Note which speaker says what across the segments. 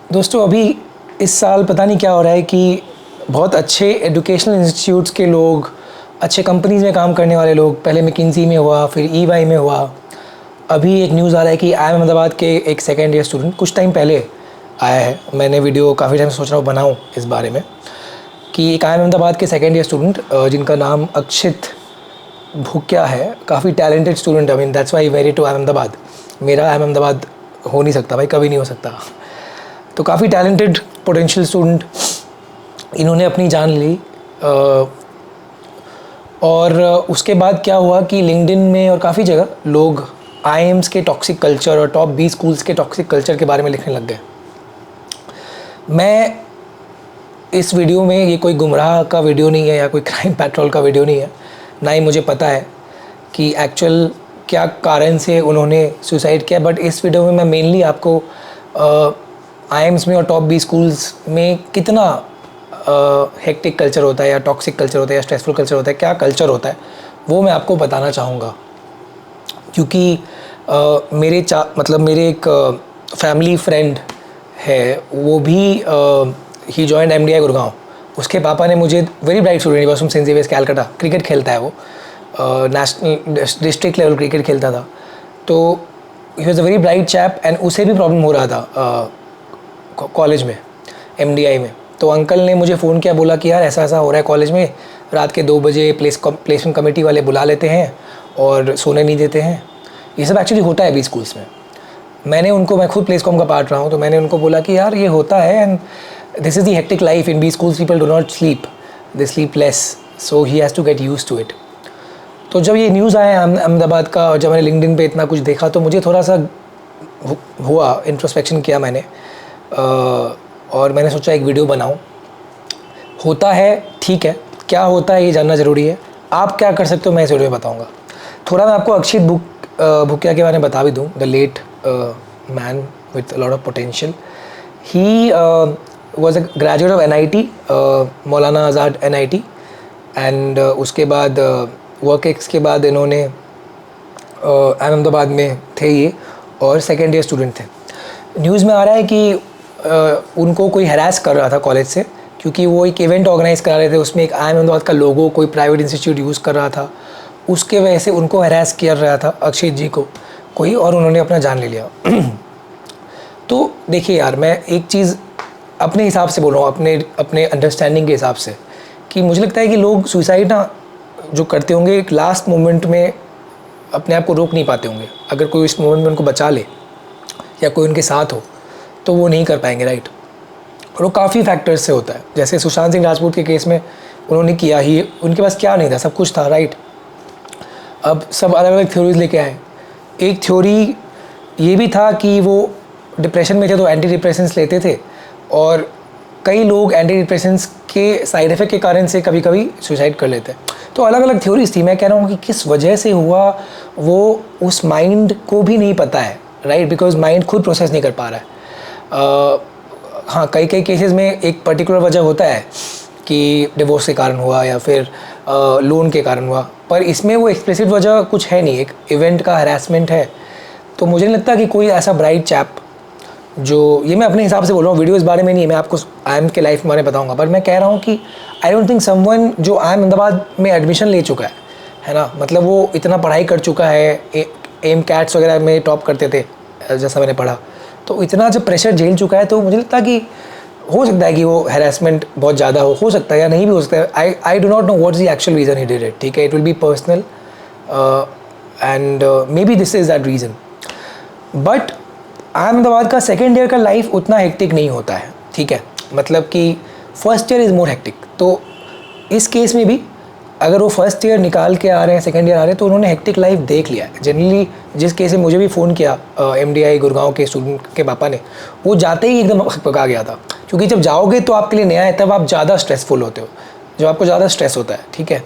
Speaker 1: दोस्तों अभी इस साल पता नहीं क्या हो रहा है कि बहुत अच्छे एजुकेशनल इंस्टीट्यूट्स के लोग, अच्छे कंपनीज़ में काम करने वाले लोग, पहले मैकिन्सी में हुआ, फिर ईवाई में हुआ, अभी एक न्यूज़ आ रहा है कि IIM अहमदाबाद के एक सेकेंड ईयर स्टूडेंट कुछ टाइम पहले आया है। मैंने वीडियो काफ़ी टाइम सोच रहा हूँ बनाऊँ इस बारे में कि एक IIM अहमदाबाद के सेकेंड ईयर स्टूडेंट जिनका नाम अक्षित भूक्या है, काफ़ी talented student. I mean that's why very to IIM Ahmedabad. मेरा IIM अहमदाबाद हो नहीं सकता भाई, कभी नहीं हो सकता। तो काफ़ी टैलेंटेड पोटेंशियल स्टूडेंट, इन्होंने अपनी जान ली। और उसके बाद क्या हुआ कि लिंक्डइन में और काफ़ी जगह लोग IIMs के टॉक्सिक कल्चर और टॉप 20 स्कूल्स के टॉक्सिक कल्चर के बारे में लिखने लग गए। मैं इस वीडियो में, ये कोई गुमराह का वीडियो नहीं है या कोई क्राइम पेट्रोल का वीडियो नहीं है, ना ही मुझे पता है कि एक्चुअल क्या कारण से उन्होंने सुसाइड किया। बट इस वीडियो में मैं मेनली आपको IIMs में और टॉप 20 स्कूल्स में कितना हेक्टिक कल्चर होता है या टॉक्सिक कल्चर होता है या स्ट्रेसफुल कल्चर होता है, क्या कल्चर होता है, वो मैं आपको बताना चाहूँगा। क्योंकि मेरे एक फैमिली फ्रेंड है, वो भी ही जॉइंड MDI गुड़गांव। उसके पापा ने मुझे, वेरी ब्राइट स्टूडेंट, बस from Saint Xavier's Calcutta, cricket खेलता है वो, नेशनल डिस्ट्रिक्ट लेवल क्रिकेट खेलता था। तो ही was a very bright chap and उसे भी प्रॉब्लम हो रहा था कॉलेज में, MDI में। तो अंकल ने मुझे फ़ोन किया, बोला कि यार ऐसा ऐसा हो रहा है कॉलेज में, रात के 2 बजे प्लेसमेंट कमेटी वाले बुला लेते हैं और सोने नहीं देते हैं। ये सब एक्चुअली होता है 20 स्कूल्स में। मैं खुद प्लेसकॉम का पार्ट रहा हूँ, तो मैंने उनको बोला कि यार ये होता है and this is the hectic life in 20 schools, people do not sleep, they sleep less, so he has to get use to it. तो जब ये न्यूज़ आया अहमदाबाद का और जब मैंने लिंक्डइन पे इतना कुछ देखा, तो मुझे थोड़ा सा हुआ, इंट्रोस्पेक्शन किया मैंने, और मैंने सोचा एक वीडियो बनाऊं। होता है, ठीक है, क्या होता है ये जानना ज़रूरी है। आप क्या कर सकते हो मैं इस वीडियो में बताऊंगा। थोड़ा मैं आपको अक्षित भूक्या के बारे में बता भी दूं। The late man with lot of potential. He was a graduate of NIT, Maulana Azad NIT, and उसके बाद वर्क एक्स के बाद इन्होंने अहमदाबाद में थे ये, और सेकेंड ईयर स्टूडेंट थे। न्यूज़ में आ रहा है कि उनको कोई हैरास कर रहा था कॉलेज से, क्योंकि वो एक इवेंट ऑर्गेनाइज़ करा रहे थे, उसमें एक IIM अहमदाबाद का लोगो कोई प्राइवेट इंस्टीट्यूट यूज़ कर रहा था, उसके वजह से उनको हैरास कर रहा था अक्षित जी को कोई, और उन्होंने अपना जान ले लिया। तो देखिए यार, मैं एक चीज़ अपने हिसाब से बोल रहा हूँ, अपने अंडरस्टैंडिंग के हिसाब से, कि मुझे लगता है कि लोग सुसाइड ना जो करते होंगे, एक लास्ट मोमेंट में अपने आप को रोक नहीं पाते होंगे। अगर कोई इस मोमेंट में उनको बचा ले या कोई उनके साथ हो तो वो नहीं कर पाएंगे, राइट। और वो काफ़ी फैक्टर्स से होता है। जैसे सुशांत सिंह राजपूत के केस में उन्होंने किया ही, उनके पास क्या नहीं था, सब कुछ था, राइट। अब सब अलग अलग थ्योरीज लेके आए। एक थ्योरी ये भी था कि वो डिप्रेशन में थे तो एंटी डिप्रेशंस लेते थे, और कई लोग एंटी डिप्रेशंस के साइड इफ़ेक्ट के कारण से कभी कभी सुसाइड कर लेते हैं। तो अलग अलग थ्योरीज थी। मैं कह रहा हूँ कि किस वजह से हुआ वो उस माइंड को भी नहीं पता है, राइट, बिकॉज माइंड खुद प्रोसेस नहीं कर पा रहा है। हाँ, कई केसेस में एक पर्टिकुलर वजह होता है कि डिवोर्स के कारण हुआ या फिर लोन के कारण हुआ, पर इसमें वो एक्सप्लिसिट वजह कुछ है नहीं, एक इवेंट का हरासमेंट है। तो मुझे नहीं लगता कि कोई ऐसा ब्राइट चैप, जो ये मैं अपने हिसाब से बोल रहा हूँ, वीडियो इस बारे में नहीं है, मैं आपको IIM के लाइफ के बारे में बताऊँगा, पर मैं कह रहा हूँ कि आई डोंट थिंक समवन जो IIM अहमदाबाद में एडमिशन ले चुका है ना, मतलब वो इतना पढ़ाई कर चुका है, एम कैट्स वगैरह में टॉप करते थे जैसा मैंने पढ़ा, तो इतना जब प्रेशर झेल चुका है, तो मुझे लगता है कि हो सकता है कि वो हैरेसमेंट बहुत ज़्यादा हो सकता है या नहीं भी हो सकता है। I do not know what is the actual reason he did it, ठीक है, it will be personal and may be this is that reason. But Ahmedabad का सेकेंड ईयर का लाइफ उतना हेक्टिक नहीं होता है, ठीक है, मतलब कि first year is more hectic. तो इस केस में भी अगर वो फर्स्ट ईयर निकाल के आ रहे हैं, सेकेंड ईयर आ रहे हैं, तो उन्होंने हेक्टिक लाइफ देख लिया है जनरली। जिस केस में मुझे भी फ़ोन किया MDI गुड़गांव के स्टूडेंट के पापा ने, वो जाते ही एकदम पका गया था, क्योंकि जब जाओगे तो आपके लिए नया है, तब आप ज़्यादा स्ट्रेसफुल होते हो, जब आपको ज़्यादा स्ट्रेस होता है, ठीक है।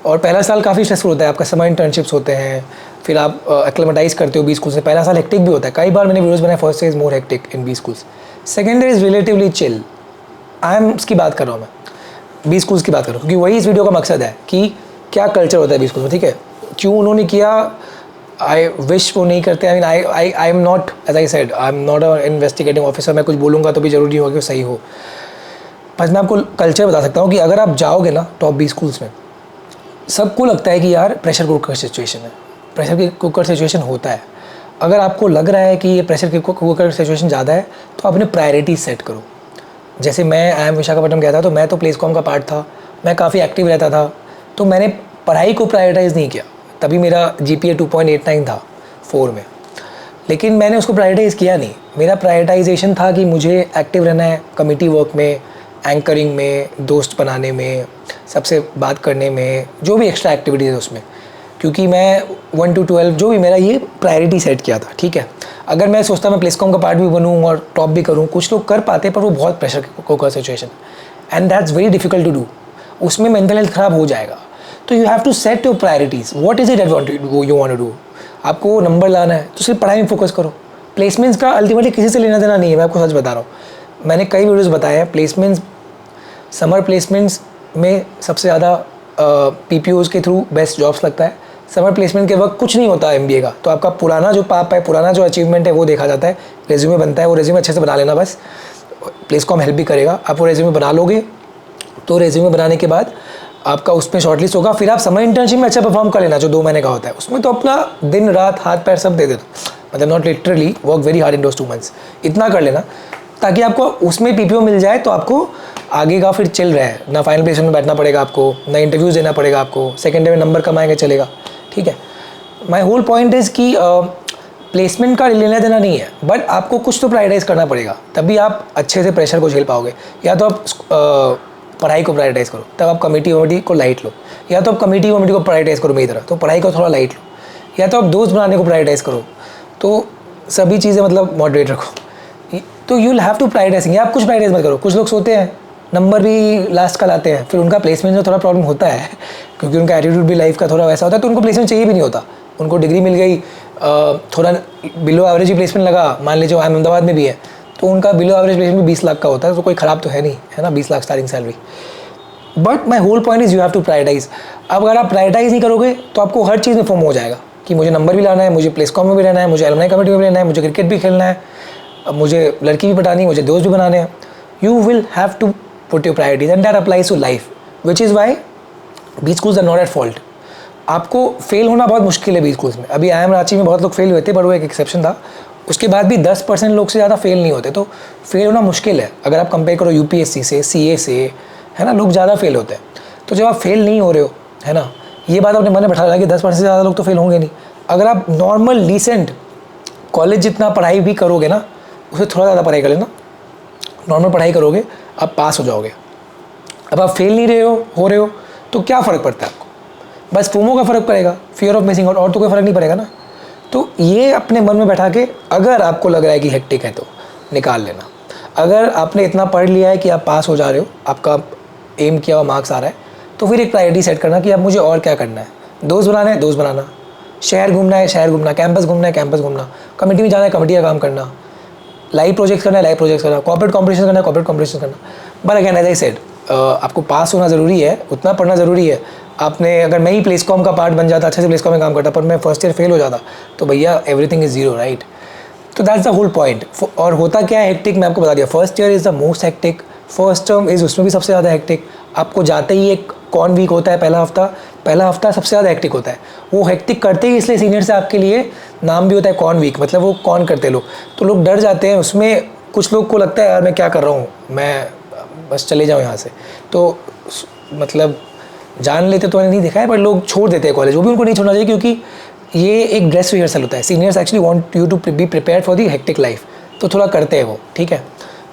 Speaker 1: और पहला साल काफ़ी स्ट्रेसफुल होता है, आपका समर इंटर्नशिप्स होते हैं, फिर आप एक्लेमेटाइज करते हो 20 स्कूल से। पहला साल हेक्टिक भी होता है, कई बार मैंने वीडियोज़ बनाए, first year is more hectic in 20 schools, second year is relatively chill. IIMs की बात कर रहा हूँ मैं, 20 स्कूल्स की बात कर रहा हूँ, क्योंकि वही इस वीडियो का मकसद है कि क्या कल्चर होता है 20 स्कूल में, ठीक है। क्यों उन्होंने किया, आई विश वो नहीं करते. I mean I am not, as I said, I am not a investigating officer. मैं कुछ बोलूँगा तो भी ज़रूरी नहीं होगा कि वो सही हो. बस मैं आपको कल्चर बता सकता हूँ कि अगर आप जाओगे ना टॉप 20 स्कूल्स में, सबको लगता है कि यार प्रेशर कुकर सिचुएशन है. प्रेशर कुकर सिचुएशन होता है. अगर आपको लग रहा है कि ये प्रेशर कुकर सिचुएशन ज़्यादा है तो अपने प्रायोरिटीज सेट करो. जैसे मैं IIM विशाखापट्टनम गया था तो मैं तो प्लेसकॉम का पार्ट था, मैं काफ़ी एक्टिव रहता था, तो मैंने पढ़ाई को प्रायोरिटाइज़ नहीं किया. तभी मेरा GPA 2.89 था 4 में, लेकिन मैंने उसको प्रायोरिटाइज़ किया नहीं. मेरा प्रायोरिटाइजेशन था कि मुझे एक्टिव रहना है कमिटी वर्क में, एंकरिंग में, दोस्त बनाने में, सबसे बात करने में, जो भी एक्स्ट्रा एक्टिविटीज़ है उसमें, क्योंकि मैं 1 to 12 जो भी मेरा ये प्रायोरिटी सेट किया था. ठीक है, अगर मैं सोचता मैं प्लेसकॉम का पार्ट भी बनूँ और टॉप भी करूँ, कुछ लोग कर पाते पर वो बहुत pressure cooker situation and that's very difficult to do. उसमें मेंटल हेल्थ ख़राब हो जाएगा. तो you have to set your priorities. What is it you want to do. आपको नंबर लाना है तो सिर्फ पढ़ाई में फोकस करो. प्लेसमेंट्स का अल्टीमेटली किसी से लेना देना नहीं है. मैं आपको सच बता रहा हूँ, मैंने कई वीडियोज़ बताया है. प्लेसमेंट्स, समर प्लेसमेंट्स में सबसे ज़्यादा PPOs के थ्रू बेस्ट जॉब्स लगता है. समर प्लेसमेंट के वक्त कुछ नहीं होता MBA का, तो आपका पुराना जो पाप है, पुराना जो अचीवमेंट है वो देखा जाता है. रेज्यूमे बनता है, वो रेज्यूमे अच्छे से बना लेना. बस प्लेसकॉम हेल्प भी करेगा. आप वो रेज्यूमे बना लोगे तो रेज्यूमे बनाने के बाद आपका उसमें शॉर्टलिस्ट होगा. फिर आप समर इंटर्नशिप में अच्छा परफॉर्म कर लेना, जो 2 महीने का होता है. उसमें तो अपना दिन रात हाथ पैर सब दे देना, मतलब not literally, work very hard in those 2 months. इतना कर लेना ताकि आपको उसमें PPO मिल जाए तो आपको आगे का फिर चल रहा है ना. फाइनल प्लेसमेंट में बैठना पड़ेगा आपको, ना इंटरव्यूज़ देना पड़ेगा आपको, सेकेंड डे में नंबर कमाएंगे चलेगा. ठीक है, माई होल पॉइंट इज़ कि प्लेसमेंट का लेना देना नहीं है, बट आपको कुछ तो प्रायोरिटाइज़ करना पड़ेगा, तभी आप अच्छे से प्रेशर को झेल पाओगे. या तो आप पढ़ाई को प्रायोरिटाइज़ करो, तब आप कमेटी को लाइट लो. या तो आप कमेटी को प्रायोरिटाइज़ करो मेरी तरह, तो पढ़ाई को थोड़ा लाइट लो. या तो आप दोस्त बनाने को प्रायोरिटाइज़ करो. तो सभी चीज़ें मतलब मॉडरेट रखो. तो you will have to prioritising. आप कुछ प्रायोरिटाइज मत करो. कुछ लोग सोते हैं, नंबर भी लास्ट का लाते हैं, फिर उनका प्लेसमेंट में थोड़ा प्रॉब्लम होता है क्योंकि उनका एटीट्यूड भी लाइफ का थोड़ा वैसा होता है, तो उनको प्लेसमेंट चाहिए भी नहीं होता. उनको डिग्री मिल गई, थोड़ा बिलो एवरेज ही प्लेसमेंट लगा, मान लीजिए IIM अहमदाबाद में भी है, तो उनका बिलो एवरेज प्लेसमेंट 20 लाख का होता है, तो कोई ख़राब तो है नहीं, है ना, 20 lakh starting salary. But my whole point is you have to prioritise. अब अगर आप प्रायोरिटाइज नहीं करोगे तो आपको हर चीज़ में फॉर्म हो जाएगा कि मुझे नंबर भी लाना है, मुझे प्लेसकॉम में भी रहना है, मुझे एलुमनाई कमेटी में भी रहना है, मुझे क्रिकेट भी खेलना है, मुझे लड़की भी पटानी है, मुझे दोस्त भी बनाने हैं. You will have to put your priorities and that applies to life, which is why B schools are not at fault. आपको फेल होना बहुत मुश्किल है बी स्कूल्स में. अभी IIM रांची में बहुत लोग फेल हुए थे, पर वो एक एक्सेप्शन था. उसके बाद भी 10% लोग से ज़्यादा फेल नहीं होते, तो फेल होना मुश्किल है. अगर आप कंपेयर करो UPSC से, CA से, है ना, लोग ज़्यादा फेल होते हैं. तो जब आप फेल नहीं हो रहे हो, है ना, ये बात अपने मन में बैठा लेना कि 10% से ज़्यादा लोग तो फेल होंगे नहीं. अगर आप नॉर्मल डिसेंट कॉलेज जितना पढ़ाई भी करोगे ना, उससे थोड़ा ज़्यादा पढ़ाई कर लेना, नॉर्मल पढ़ाई करोगे, आप पास हो जाओगे. अब आप फेल नहीं हो रहे हो तो क्या फ़र्क पड़ता है आपको? बस फोमो का फ़र्क पड़ेगा, फियर ऑफ मिसिंग आउट, और तो कोई फ़र्क नहीं पड़ेगा ना. तो ये अपने मन में बैठा के, अगर आपको लग रहा है कि हेक्टिक है तो निकाल लेना. अगर आपने इतना पढ़ लिया है कि आप पास हो जा रहे हो, आपका एम किया हुआ मार्क्स आ रहा है, तो फिर एक प्रायोरिटी सेट करना कि अब मुझे और क्या करना है. दोस्त बनाना है, दोस्त बनाना. शहर घूमना है, शहर घूमना. कैंपस घूमना है, कैंपस घूमना. कमेटी में जाना है, कमेटी का काम करना. लाइव प्रोजेक्ट्स करना है, लाइव प्रोजेक्ट्स करना. कॉर्पोरेट कॉम्पिटिशन करना है, कॉर्पोरेट कॉम्पिटिशन करना. But again as I said, आपको पास होना ज़रूरी है, उतना पढ़ना ज़रूरी है. आपने, अगर मैं ही प्लेसकॉम का पार्ट बन जाता, अच्छे से प्लेसकॉम में काम करता, पर मैं फर्स्ट ईयर फेल हो जाता, तो भैया एवरीथिंग इज़ जीरो, राइट. तो दैट्स द होल पॉइंट. और होता क्या है हेक्टिक, मैं आपको बता दिया. First year is the most hectic. First term is, उसमें भी सबसे ज़्यादा हेक्टिक. आपको जाते ही एक कॉन वीक होता है, पहला हफ्ता सबसे ज़्यादा हेक्टिक होता है. वो हेक्टिक करते ही इसलिए सीनियर से आपके लिए नाम भी होता है कॉन वीक, मतलब वो कॉन करते लोग, तो लोग डर जाते हैं. उसमें कुछ लोग को लगता है यार मैं क्या कर रहा हूँ, मैं बस चले जाऊँ यहाँ से, तो मतलब जान लेते तो मैंने नहीं देखा है, पर लोग छोड़ देते हैं कॉलेज. वो भी उनको नहीं छोड़ना चाहिए, क्योंकि ये एक ड्रेस रिहर्सल होता है. Seniors actually want you to be prepared for the hectic life, तो थोड़ा करते हैं वो, ठीक है.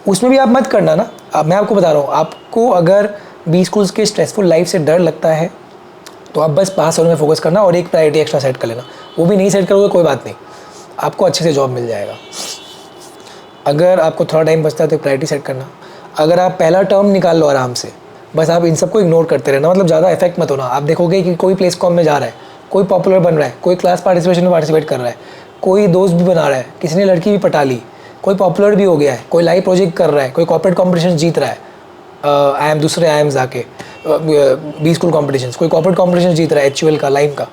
Speaker 1: उसमें भी आप मत करना ना. अब मैं आपको बता रहा हूँ, आपको अगर बी स्कूल्स के स्ट्रेसफुल लाइफ से डर लगता है तो आप बस पास होने में फोकस करना और एक प्रायोरिटी एक्स्ट्रा सेट कर लेना. वो भी नहीं सेट करोगे कोई बात नहीं, आपको अच्छे से जॉब मिल जाएगा. अगर आपको थोड़ा टाइम बचता है तो प्रायोरिटी सेट करना. अगर आप पहला टर्म निकाल लो आराम से, बस आप इन सबको इग्नोर करते रहना, मतलब ज़्यादा इफेक्ट मत होना. आप देखोगे कि कोई प्लेसकॉम में जा रहा है, कोई पॉपुलर बन रहा है, कोई क्लास पार्टिसिपेशन में पार्टिसिपेट कर रहा है, कोई दोस्त भी बना रहा है, किसी ने लड़की भी पटा ली, कोई पॉपुलर भी हो गया है, कोई लाइव प्रोजेक्ट कर रहा है, कोई कॉर्पोरेट कॉम्पिटिशन जीत रहा है. दूसरे IIMs आके बी स्कूल कॉम्पिटिशन, कोई कॉर्पोरेट कॉम्पिटिशन जीत रहा है, HUL का, लाइम का.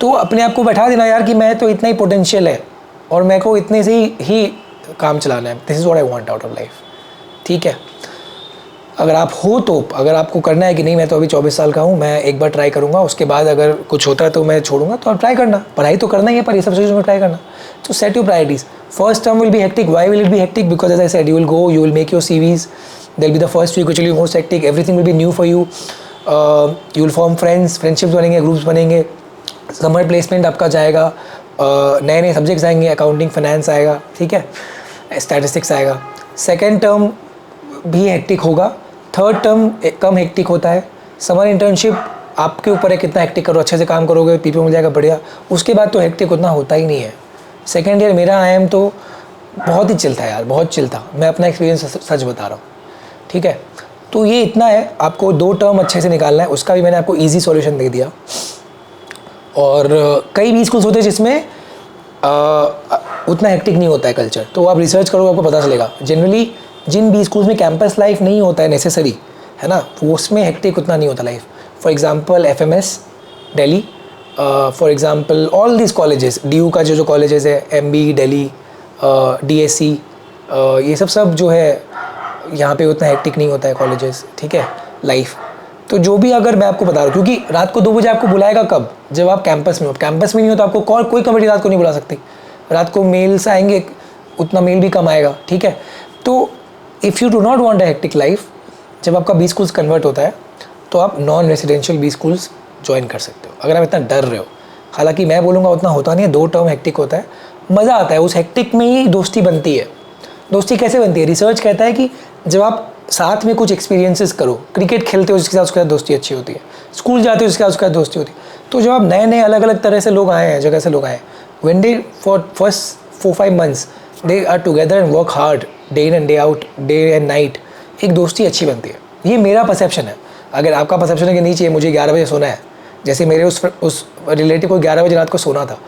Speaker 1: तो अपने आप को बैठा देना यार कि मैं तो इतना ही पोटेंशियल है और मेरे को इतने से ही काम चलाना है, this is what I want out of life. ठीक है, अगर आप हो तो अगर आपको करना है कि नहीं मैं तो अभी 24 साल का हूँ, मैं एक बार ट्राई करूँगा, उसके बाद अगर कुछ होता है तो मैं छोड़ूंगा, तो आप ट्राई करना, पढ़ाई तो करना ही है पर ये सब चीज़ों में ट्राई करना। तो set your priorities. First term will be hectic. Why will it be hectic? Because as I said, you will go, you will make your CVs, there will be the first week which will be most hectic, everything will be new for you, you will form friendships बनेंगे, groups बनेंगे, summer placement आपका जाएगा, नए नए subjects आएंगे, accounting finance आएगा, ठीक है, स्टैटिस्टिक्स आएगा। सेकेंड टर्म भी हेक्टिक होगा, थर्ड टर्म कम हेक्टिक होता है। समर इंटर्नशिप आपके ऊपर है कितना हेक्टिक करो, अच्छे से काम करोगे पीपीओ मिल जाएगा बढ़िया, उसके बाद तो हेक्टिक उतना होता ही नहीं है। सेकेंड ईयर मेरा IIM तो बहुत ही चिल था यार, बहुत चिल था, मैं अपना एक्सपीरियंस सच बता रहा हूँ, ठीक है। तो ये इतना है, आपको 2 टर्म अच्छे से निकालना है, उसका भी मैंने आपको ईजी सॉल्यूशन दे दिया। और कई भी स्कूल्स होते हैं जिसमें उतना हेक्टिक नहीं होता है कल्चर, तो आप रिसर्च करोगे आपको पता चलेगा। जनरली जिन भी स्कूल्स में कैंपस लाइफ नहीं होता है नेसेसरी, है ना, वो उसमें हेक्टिक उतना नहीं होता life. For example FMS Delhi, for example all this colleges, DU का जो कॉलेजेस है, MB दिल्ली, DSC, ये सब जो है यहाँ पे उतना हेक्टिक नहीं होता है कॉलेजेस, ठीक है, लाइफ। तो जो भी अगर मैं आपको बता रहा हूँ, क्योंकि रात को 2 बजे आपको बुलाएगा कब? जब आप कैंपस में हो। कैंपस में नहीं हो तो आपको कोई कमेटी रात को नहीं बुला सकती, रात को मेल्स आएंगे, उतना मेल भी कम आएगा, ठीक है। तो if you do not want a hectic life, जब आपका B स्कूल्स कन्वर्ट होता है तो आप non residential B schools join कर सकते हो, अगर आप इतना डर रहे हो। हालांकि मैं बोलूँगा उतना होता नहीं है, 2 टर्म हेक्टिक होता है, मज़ा आता है, उस हेक्टिक में ही दोस्ती बनती है। दोस्ती कैसे बनती है? रिसर्च कहता है कि जब आप साथ में कुछ एक्सपीरियंसेस करो, क्रिकेट खेलते हो जिसके साथ उसके साथ दोस्ती अच्छी होती है, स्कूल जाते हो जिसके साथ उसके साथ दोस्ती होती है। तो जब आप नए नए अलग अलग तरह से लोग आए हैं, जगह से लोग आए हैं, when they for first 4-5 months they are together and work hard day in and day out, day and night, एक दोस्ती अच्छी बनती है। ये मेरा परसेप्शन है। अगर आपका परसेप्शन है कि नहीं चाहिए मुझे 11 बजे सोना है, जैसे मेरे उस रिलेटिव को 11 बजे रात को सोना था,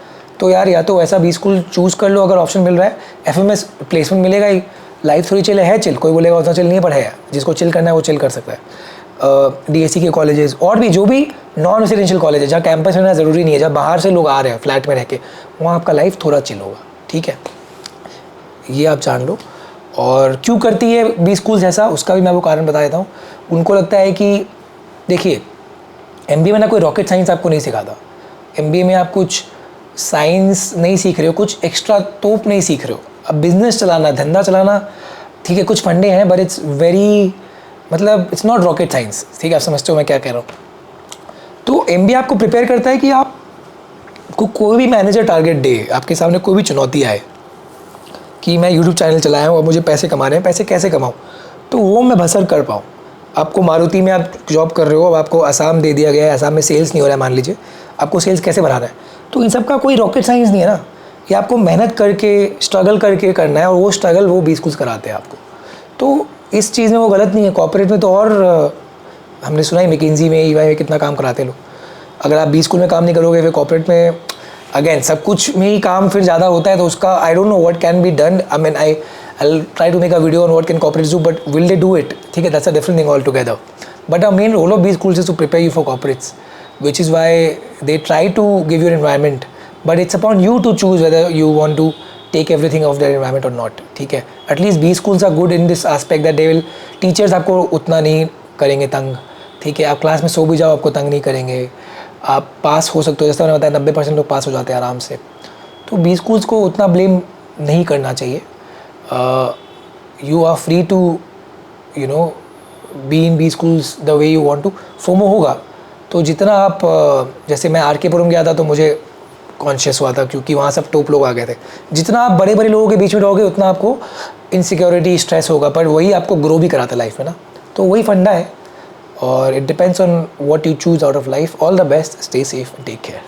Speaker 1: तो यार या तो ऐसा B स्कूल चूज़ कर लो अगर ऑप्शन मिल रहा है, FMS प्लेसमेंट मिलेगा ही, लाइफ थोड़ी चिल है, चिल, कोई बोलेगा उतना चिल नहीं है, पर है, जिसको चिल करना है वो चिल कर सकता है। DSC के कॉलेजेस और भी जो भी नॉन रेसिडेंशियल कॉलेज है, जहाँ कैंपस में रहना ज़रूरी नहीं है, जहाँ बाहर से लोग आ रहे हैं फ्लैट में रह के, वहाँ आपका लाइफ थोड़ा चिल होगा, ठीक है, ये आप जान लो। और क्यों करती है B स्कूल्स ऐसा, उसका भी मैं वो कारण बता देता हूँ। उनको लगता है कि देखिए MBA में ना कोई रॉकेट साइंस आपको नहीं सिखाता, MBA में आप कुछ साइंस नहीं सीख रहे हो, कुछ एक्स्ट्रा तोप नहीं सीख रहे हो। अब बिजनेस चलाना, धंधा चलाना, ठीक है, कुछ फंडे हैं, बट इट्स वेरी, मतलब इट्स नॉट रॉकेट साइंस, ठीक है, आप समझते हो मैं क्या कह रहा हूँ। तो MBA आपको प्रिपेयर करता है कि आपको कोई भी मैनेजर टारगेट दे, आपके सामने कोई भी चुनौती आए कि मैं YouTube चैनल चलाया हूँ और मुझे पैसे कमाने हैं, पैसे कैसे कमाऊँ, तो वो मैं बसर कर पाऊँ। आपको मारुति में आप जॉब कर रहे हो, अब आपको आसाम दे दिया गया है, आसाम में सेल्स नहीं हो रहा है मान लीजिए, आपको सेल्स कैसे बढ़ाना है, तो इन सब का कोई रॉकेट साइंस नहीं है ना, ये आपको मेहनत करके स्ट्रगल करके करना है, और वो स्ट्रगल वो B स्कूल्स कराते हैं आपको। तो इस चीज़ में वो गलत नहीं है। कॉर्पोरेट में तो और हमने सुना ही McKinsey में, EY में कितना काम कराते लोग। अगर आप B स्कूल में काम नहीं करोगे, फिर कॉर्पोरेट में अगेन सब कुछ में ही काम फिर ज़्यादा होता है, तो उसका I don't know what can be done. I mean I'll try to make a video on what can corporates do, but will they do it? ठीक है, that's a different thing altogether. But our main role of B schools is to prepare you for corporates, which is why they try to give you an environment, but it's upon you to choose whether you want to take everything of their environment or not. ठीक है, at least B schools are good in this aspect that they will, teachers आपको उतना नहीं करेंगे तंग, ठीक है, आप क्लास में सो भी जाओ आपको तंग नहीं करेंगे, आप पास हो सकते हो, जैसा मैंने बताया 90% लोग पास हो जाते हैं आराम से। तो B schools को उतना ब्लेम नहीं करना चाहिए। You are free to, you know, be in B schools the way you want to. FOMO होगा तो जितना आप, जैसे मैं RK-पुरम गया था तो मुझे कॉन्शियस हुआ था क्योंकि वहाँ सब टॉप लोग आ गए थे। जितना आप बड़े बड़े लोगों के बीच में रहोगे उतना आपको इनसिक्योरिटी, स्ट्रेस होगा, पर वही आपको ग्रो भी कराता है लाइफ में ना, तो वही फंडा है। और it depends on what you choose out of life. All the best, stay safe, take care.